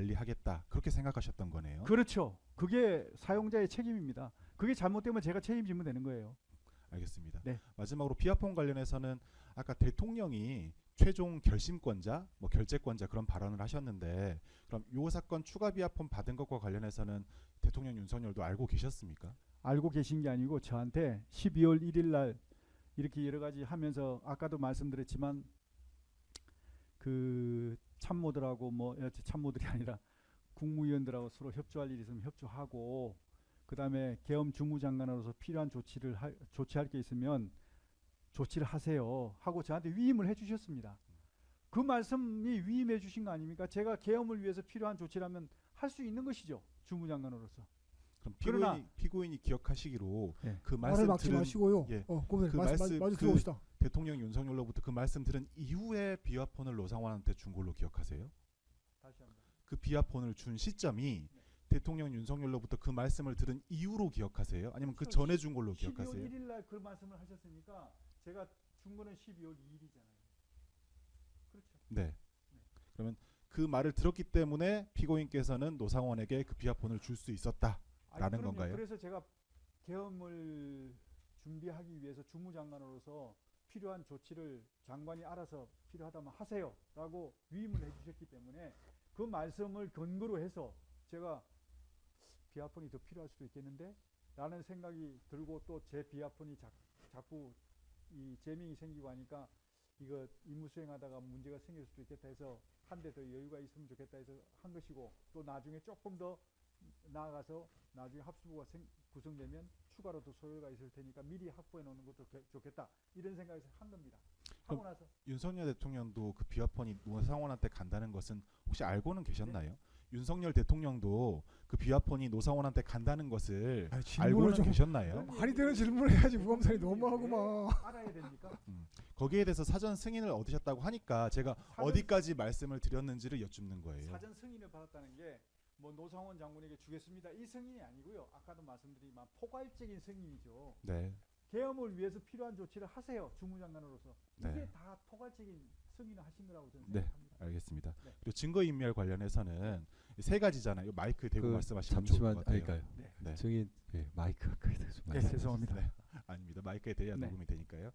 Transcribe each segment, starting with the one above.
관리하겠다 그렇게 생각하셨던 거네요. 그렇죠. 그게 사용자의 책임입니다. 그게 잘못되면 제가 책임지면 되는 거예요. 알겠습니다. 네. 마지막으로 비아폰 관련해서는 아까 대통령이 최종 결심권자, 뭐 결재권자 그런 발언을 하셨는데 그럼 요 사건 추가 비아폰 받은 것과 관련해서는 대통령 윤석열도 알고 계셨습니까? 알고 계신 게 아니고 저한테 12월 1일 날 이렇게 여러 가지 하면서 아까도 말씀드렸지만 그 참모들하고 뭐 참모들이 아니라 국무위원들하고 서로 협조할 일이 있으면 협조하고 그다음에 계엄 주무장관으로서 필요한 조치할 게 있으면 조치를 하세요 하고 저한테 위임을 해주셨습니다. 그 말씀이 위임해 주신 거 아닙니까? 제가 계엄을 위해서 필요한 조치를 하면 할 수 있는 것이죠. 주무장관으로서. 그럼 그러나 피고인이 기억하시기로 예. 그 말을 말씀 막지 들은 마시고요. 예, 고객님 그 마주 그 들어봅시다. 대통령 윤석열로부터 그 말씀 들은 이후에 비아폰을 노상원한테 준 걸로 기억하세요? 다시 한번. 그 비아폰을 준 시점이 대통령 윤석열로부터 그 말씀을 들은 이후로 기억하세요? 아니면 그 전에 준 걸로 12월 기억하세요? 1일 날 그 말씀을 하셨으니까 제가 준 거는 12월 2일이잖아요. 그렇죠. 네. 그러면 그 말을 들었기 때문에 피고인께서는 노상원에게 그 비아폰을 줄 수 있었다라는 그럼요. 건가요? 그래서 제가 계엄을 준비하기 위해서 주무장관으로서 필요한 조치를 장관이 알아서 필요하다면 하세요라고 위임을 해주셨기 때문에 그 말씀을 근거로 해서 제가 비아폰이 더 필요할 수도 있겠는데 라는 생각이 들고 또 제 비아폰이 자꾸 이 재밍이 생기고 하니까 이거 임무 수행하다가 문제가 생길 수도 있겠다 해서 한 대 더 여유가 있으면 좋겠다 해서 한 것이고 또 나중에 조금 더 나아가서 나중에 합수부가 구성되면 추가로 더 소요가 있을 테니까 미리 확보해 놓는 것도 좋겠다 이런 생각에서 한 겁니다. 하고 나서 윤석열 대통령도 그 비아폰이 노상원한테 간다는 것은 혹시 알고는 계셨나요? 윤석열 대통령도 그 비아폰이 노상원한테 간다는 것을 알고는 계셨나요? 말이 되는 질문을 해야지 무감선이 너무하구만. 알아야 됩니까? 거기에 대해서 사전 승인을 얻으셨다고 하니까 제가 어디까지 말씀을 드렸는지를 여쭙는 거예요. 사전 승인을 받았다는 게 뭐 노상원 장군에게 주겠습니다 이 승인이 아니고요. 아까도 말씀드리지만 포괄적인 승인이죠. 네. 계엄을 위해서 필요한 조치를 하세요. 주무장관으로서. 이게 네. 다 포괄적인 승인을 하신 거라고 저는 네. 생각합니다. 알겠습니다. 네. 그리고 증거인멸 관련해서는 세 가지잖아요. 마이크 대고 말씀하시면 좋을 잠시만 것 같아요. 그러니까요. 네. 네. 증인 마이크 가까이 대서 네, 죄송합니다. 네. 아닙니다. 마이크에 대야 네. 녹음이 되니까요.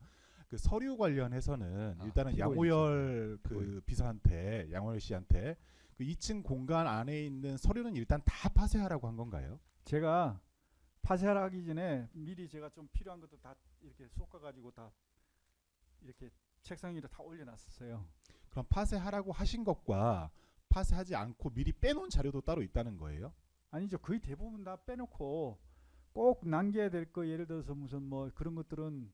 그 서류 관련해서는 일단은 피고인이죠. 양호열 그 피고인. 비서한테 양호열 씨한테 그 2층 공간 안에 있는 서류는 일단 다 파쇄하라고 한 건가요? 제가 파쇄하기 전에 미리 제가 좀 필요한 것도 다 이렇게 쏟아가지고 다 이렇게 책상 위에 다 올려놨었어요. 그럼 파쇄하라고 하신 것과 파쇄하지 않고 미리 빼놓은 자료도 따로 있다는 거예요? 아니죠. 거의 대부분 다 빼놓고 꼭 남겨야 될 거 예를 들어서 무슨 뭐 그런 것들은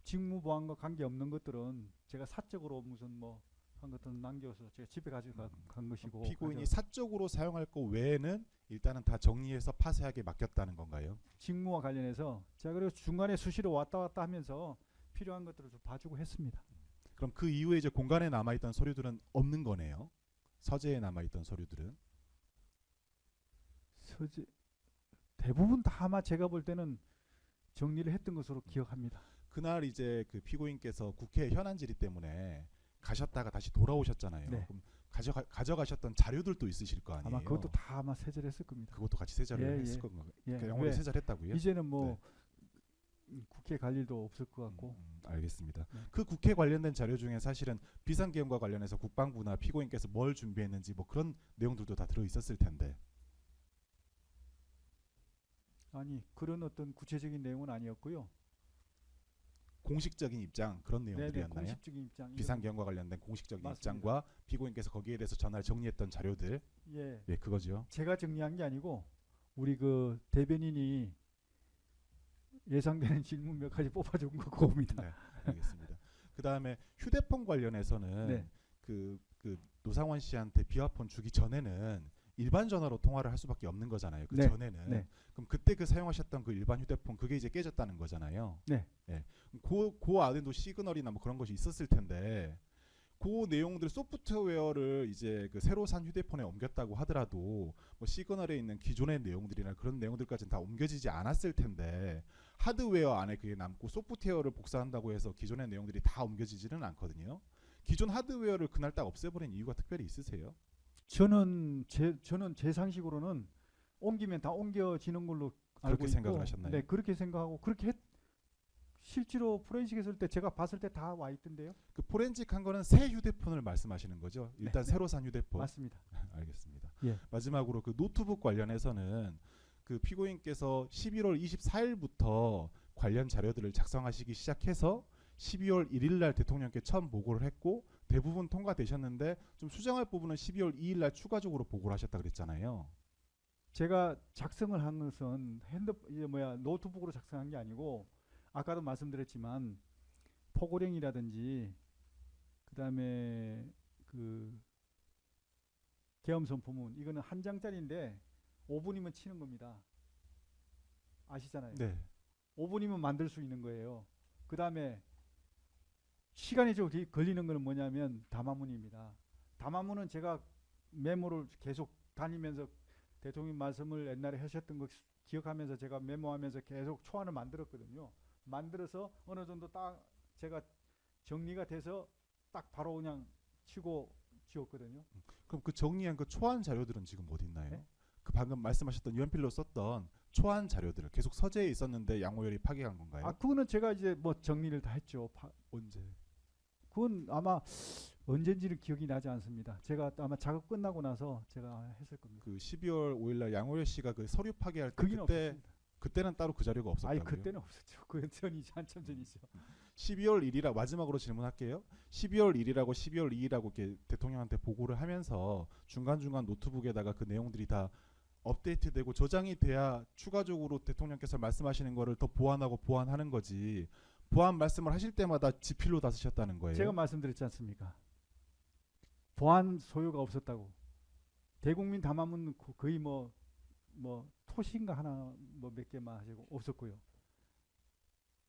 직무보안과 관계없는 것들은 제가 사적으로 무슨 뭐 한 것들은 남겨서 제가 집에 가지고 간 것이고 피고인이 사적으로 사용할 거 외에는 일단은 다 정리해서 파쇄하게 맡겼다는 건가요? 직무와 관련해서 제가 그리고 중간에 수시로 왔다 갔다 하면서 필요한 것들을 좀 봐주고 했습니다. 그럼 그 이후에 이제 공간에 남아있던 서류들은 없는 거네요? 서재에 남아있던 서류들은? 서재 대부분 다 아마 제가 볼 때는 정리를 했던 것으로 기억합니다. 그날 이제 그 피고인께서 국회 현안 질의 때문에 가셨다가 다시 돌아오셨잖아요. 네. 그럼 가져가셨던 자료들도 있으실 거 아니에요? 아마 그것도 다 아마 세절했을 겁니다. 그것도 같이 세자를 예, 했을 예. 건가요? 예. 그 영어로 왜? 세자했다고요? 이제는 뭐 국회 갈 일도 없을 것 같고 알겠습니다. 네. 그 국회 관련된 자료 중에 사실은 비상계엄과 관련해서 국방부나 피고인께서 뭘 준비했는지 뭐 그런 내용들도 다 들어 있었을 텐데. 아니 그런 어떤 구체적인 내용은 아니었고요. 공식적인 입장 그런 네네 내용들이었나요? 공식적인 입장 비상계엄과 관련된 공식적인 맞습니다. 입장과 피고인께서 거기에 대해서 전날 정리했던 자료들, 예 예, 그거죠. 제가 정리한 게 아니고 우리 그 대변인이 예상되는 질문 몇 가지 뽑아준 거 그겁니다. 네, 알겠습니다. 그 다음에 휴대폰 관련해서는 네. 그 노상원 씨한테 비화폰 주기 전에는 일반 전화로 통화를 할 수밖에 없는 거잖아요. 그 네. 전에는. 네. 그럼 그때 그 사용하셨던 그 일반 휴대폰 그게 이제 깨졌다는 거잖아요. 네. 예. 그 안에도 시그널이나 뭐 그런 것이 있었을 텐데 그 내용들 소프트웨어를 이제 그 새로 산 휴대폰에 옮겼다고 하더라도 뭐 시그널에 있는 기존의 내용들이나 그런 내용들까지는 다 옮겨지지 않았을 텐데 하드웨어 안에 그게 남고 소프트웨어를 복사한다고 해서 기존의 내용들이 다 옮겨지지는 않거든요. 기존 하드웨어를 그날 딱 없애버린 이유가 특별히 있으세요? 저는 제 상식으로는 옮기면 다 옮겨지는 걸로 알고 그렇게 있고, 생각을 하셨나요? 네, 그렇게 생각하고 실제로 포렌식 했을 때 제가 봤을 때 다 와 있던데요. 그 포렌식한 거는 새 휴대폰을 말씀하시는 거죠? 일단 네. 새로 산 휴대폰. 맞습니다. 알겠습니다. 예. 마지막으로 그 노트북 관련해서는 그 피고인께서 11월 24일부터 관련 자료들을 작성하시기 시작해서 12월 1일 날 대통령께 처음 보고를 했고 대부분 통과되셨는데 좀 수정할 부분은 12월 2일 날 추가적으로 보고를 하셨다 그랬잖아요. 제가 작성을 한 것은 노트북으로 작성한 게 아니고 아까도 말씀드렸지만 포고령이라든지 그다음에 그 계엄선포문 이거는 한 장짜리인데 5분이면 치는 겁니다. 아시잖아요. 네. 5분이면 만들 수 있는 거예요. 그다음에 시간이 좀 걸리는 거는 뭐냐면 담화문입니다. 담화문은 제가 메모를 계속 다니면서 대통령 말씀을 옛날에 하셨던 거 기억하면서 제가 메모하면서 계속 초안을 만들었거든요. 만들어서 어느 정도 딱 제가 정리가 돼서 딱 바로 그냥 치고 지웠거든요. 그럼 그 정리한 그 초안 자료들은 지금 어디 있나요? 네? 그 방금 말씀하셨던 연필로 썼던 초안 자료들 계속 서재에 있었는데 양호열이 파기한 건가요? 아 그거는 제가 이제 뭐 정리를 다 했죠. 언제? 그건 아마 언젠지는 기억이 나지 않습니다. 제가 아마 작업 끝나고 나서 제가 했을 겁니다. 그 12월 5일 날 양호열 씨가 그 서류 파기할 때 그긴 그때 없었습니다. 그때는 따로 그 자료가 없었다고요? 아니 그때는 없었죠. 그건 전이죠. 한참 전이죠. 12월 1일이라 마지막으로 질문할게요. 12월 1일하고 12월 2일하고 이렇게 대통령한테 보고를 하면서 중간중간 노트북에다가 그 내용들이 다 업데이트되고 저장이 돼야 추가적으로 대통령께서 말씀하시는 거를 더 보완하고 보완하는 거지. 보완 말씀을 하실 때마다 지필로 다 쓰셨다는 거예요. 제가 말씀드렸지 않습니까? 보안 소요가 없었다고. 대국민 담화문 거의 뭐 토시인가 하나 뭐 몇 개만 하시고 없었고요.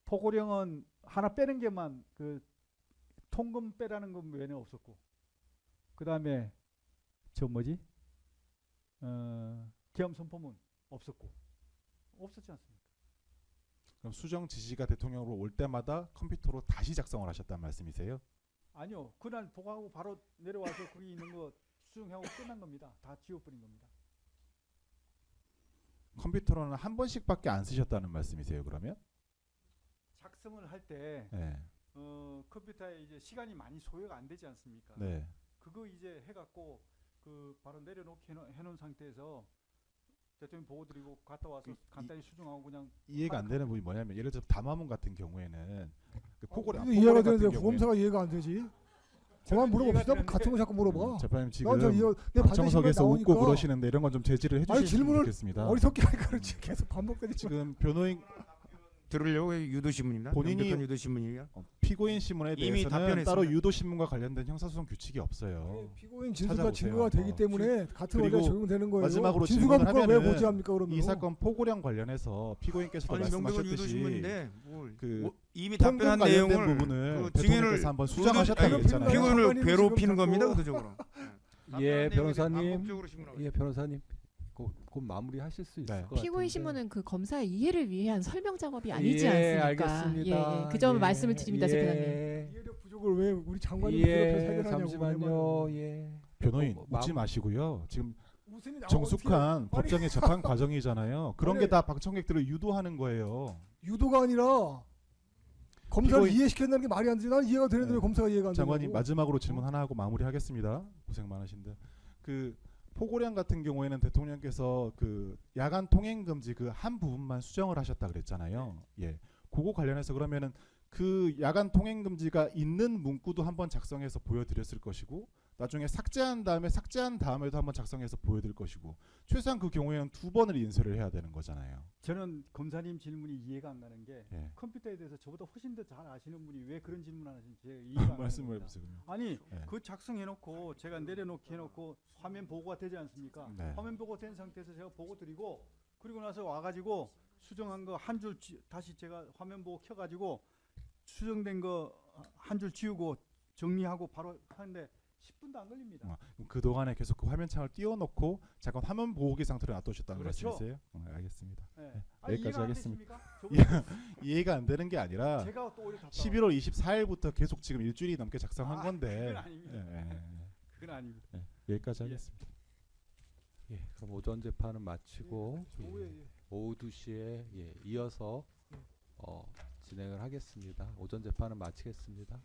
포고령은 하나 빼는 게만 그 통금 빼라는 것 외에는 없었고. 그다음에 저 뭐지? 계엄 선포문 없었고. 없었지 않습니까? 그럼 수정 지시가 대통령으로 올 때마다 컴퓨터로 다시 작성을 하셨다는 말씀이세요? 아니요. 그날 보고하고 바로 내려와서 거기 있는 거 수정하고 끝난 겁니다. 다 지워버린 겁니다. 컴퓨터로는 한 번씩밖에 안 쓰셨다는 말씀이세요? 그러면? 작성을 할 때 네. 컴퓨터에 이제 시간이 많이 소요가 안 되지 않습니까? 네. 그거 이제 해갖고 그 바로 내려놓게 해놓은 상태에서 대통령 보고 드리고 갔다 와서 간단히 수정하고 그냥 이해가 안 되는 부분이 뭐냐면 예를 들어 담화문 같은 경우에는 그 포고령 이거 이해가 같은 되는데 경우에는 보검사가 이해가 안 되지. 그만 물어봅시다. 되는데. 같은 거 자꾸 물어봐. 재판님 지금 난 이거 내 반대 정석에서 신문 웃고 나오니까 그러시는데 이런 건 좀 제지를 아니, 해주시면 질문을 좋겠습니다. 어리석게 하니까 그렇지. 계속 반복되지. 지금 변호인 들으려고 유도신문입니다. 본인이- 명백한 유도신문이에요. 피고인 신문에 이미 대해서는 답변했습니다. 따로 유도 신문과 관련된 형사소송 규칙이 없어요. 피고인 진술과 찾아보세요. 증거가 되기 때문에 같은 원리가 그리고 적용되는 거예요. 마지막으로 진술과 질문을 문과 왜 하면은 모지합니까 그러면? 이 사건 포고령 관련해서 피고인께서도 아니 명백한 말씀하셨듯이 유도신문인데 뭘 그 이미 통금 답변한 관련된 내용을 부분을 그 대통령께서 한번 수정하셨다고 아니, 그랬잖아요. 피고인을 장관님은 괴롭히는 지금 겁니다 자꾸- 의도적으로. 예, 답변한 내용이 변호사님. 반복적으로 신문하고 예, 변호사님. 곧 마무리하실 수 있을 네. 것 같은데. 피고인 신문은 그 검사의 이해를 위한 설명 작업이 아니지 예, 않습니까? 알겠습니다. 예, 그 점을 예, 말씀을 드립니다, 재판장님. 예, 이해력 부족을 왜 우리 장관님 예, 그렇게 해결하냐고. 잠시만요. 예. 변호인 어, 웃지 마시고요. 지금 무슨 정숙한 법정의 재판 과정이잖아요. 그런 아니, 게 다 방청객들을 유도하는 거예요. 유도가 아니라 검사를 피고인- 이해시킨다는 게 말이 안 되지. 난 이해가 되는데 네. 왜 검사가 이해가 안 되냐고. 장관님 마지막으로 질문 하나 하고 마무리하겠습니다. 고생 많으신데 그 포고령 같은 경우에는 대통령께서 그 야간 통행 금지 그 한 부분만 수정을 하셨다 그랬잖아요. 예, 그거 관련해서 그러면은 그 야간 통행 금지가 있는 문구도 한번 작성해서 보여드렸을 것이고 나중에 삭제한 다음에도 한번 작성해서 보여드릴 것이고 최소한 그 경우에는 2번을 인쇄를 해야 되는 거잖아요. 저는 검사님 질문이 이해가 안 가는 게 예. 컴퓨터에 대해서 저보다 훨씬 더 잘 아시는 분이 왜 그런 질문 을 하시는지 제가 이해가 안 가는 말씀을 겁니다. 해보세요. 아니 예. 그 작성해놓고 제가 내려놓게 해놓고 화면 보고가 되지 않습니까? 네. 화면 보고 된 상태에서 제가 보고 드리고 그리고 나서 와가지고 수정한 거 한 줄 다시 제가 화면 보고 켜가지고 수정된 거 한 줄 지우고 정리하고 바로 하는데 10분도 안 걸립니다. 그 동안에 계속 그 화면창을 띄워놓고 잠깐 화면 보호기 상태로 놔두셨다는 그렇죠. 말씀이세요? 알겠습니다. 네. 여기까지 이해가 안 하겠습니다. 되십니까? 이해가 안 되는 게 아니라 제가 또 오히려 답답하고. 11월 24일부터 계속 지금 일주일이 넘게 작성한 아, 건데 그건 아닙니다. 예, 예, 예. 그건 아닙니다. 여기까지 예. 하겠습니다. 그럼 오전 재판은 마치고 오후에 예, 오후 2시에 예, 이어서 네. 진행을 하겠습니다. 오전 재판은 마치겠습니다.